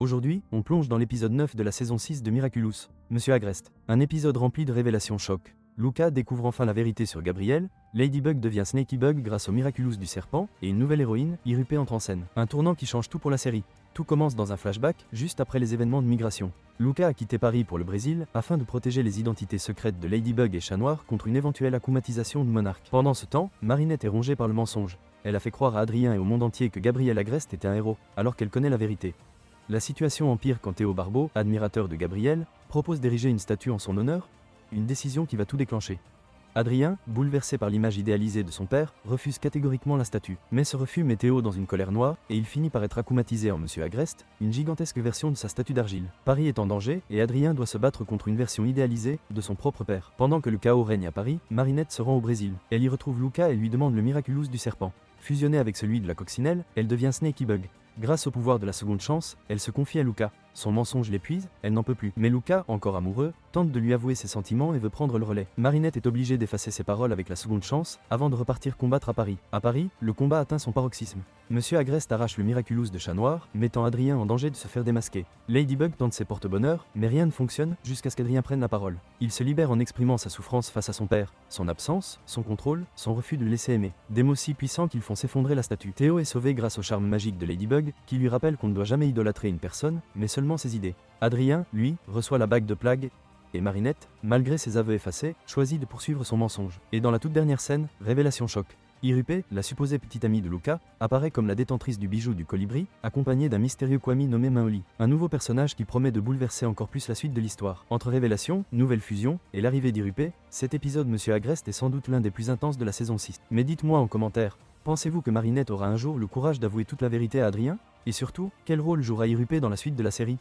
Aujourd'hui, on plonge dans l'épisode 9 de la saison 6 de Miraculous, Monsieur Agreste. Un épisode rempli de révélations choc. Luca découvre enfin la vérité sur Gabriel, Ladybug devient Snakybug grâce au Miraculous du serpent, et une nouvelle héroïne, Irupé, entre en scène. Un tournant qui change tout pour la série. Tout commence dans un flashback, juste après les événements de migration. Luca a quitté Paris pour le Brésil, afin de protéger les identités secrètes de Ladybug et Chat Noir contre une éventuelle akumatisation de Monarque. Pendant ce temps, Marinette est rongée par le mensonge. Elle a fait croire à Adrien et au monde entier que Gabriel Agreste était un héros, alors qu'elle connaît la vérité. La situation empire quand Théo Barbeau, admirateur de Gabriel, propose d'ériger une statue en son honneur, une décision qui va tout déclencher. Adrien, bouleversé par l'image idéalisée de son père, refuse catégoriquement la statue. Mais ce refus met Théo dans une colère noire, et il finit par être akumatisé en Monsieur Agreste, une gigantesque version de sa statue d'argile. Paris est en danger, et Adrien doit se battre contre une version idéalisée de son propre père. Pendant que le chaos règne à Paris, Marinette se rend au Brésil. Elle y retrouve Luca et lui demande le Miraculous du serpent. Fusionnée avec celui de la coccinelle, elle devient Snakybug. Grâce au pouvoir de la seconde chance, elle se confie à Luca. Son mensonge l'épuise, elle n'en peut plus. Mais Luca, encore amoureux, tente de lui avouer ses sentiments et veut prendre le relais. Marinette est obligée d'effacer ses paroles avec la seconde chance, avant de repartir combattre à Paris. À Paris, le combat atteint son paroxysme. Monsieur Agreste arrache le Miraculous de Chat Noir, mettant Adrien en danger de se faire démasquer. Ladybug tente ses porte-bonheur, mais rien ne fonctionne jusqu'à ce qu'Adrien prenne la parole. Il se libère en exprimant sa souffrance face à son père, son absence, son contrôle, son refus de le laisser aimer. Des mots si puissants qu'ils font s'effondrer la statue. Théo est sauvé grâce au charme magique de Ladybug, qui lui rappelle qu'on ne doit jamais idolâtrer une personne, mais seulement ses idées. Adrien, lui, reçoit la bague de plague, et Marinette, malgré ses aveux effacés, choisit de poursuivre son mensonge. Et dans la toute dernière scène, révélation choc. Irupé, la supposée petite amie de Luca, apparaît comme la détentrice du bijou du colibri, accompagnée d'un mystérieux Kwami nommé Maoli. Un nouveau personnage qui promet de bouleverser encore plus la suite de l'histoire. Entre révélation, nouvelle fusion, et l'arrivée d'Irupé, cet épisode Monsieur Agreste est sans doute l'un des plus intenses de la saison 6. Mais dites-moi en commentaire, pensez-vous que Marinette aura un jour le courage d'avouer toute la vérité à Adrien? Et surtout, quel rôle jouera Irupé dans la suite de la série?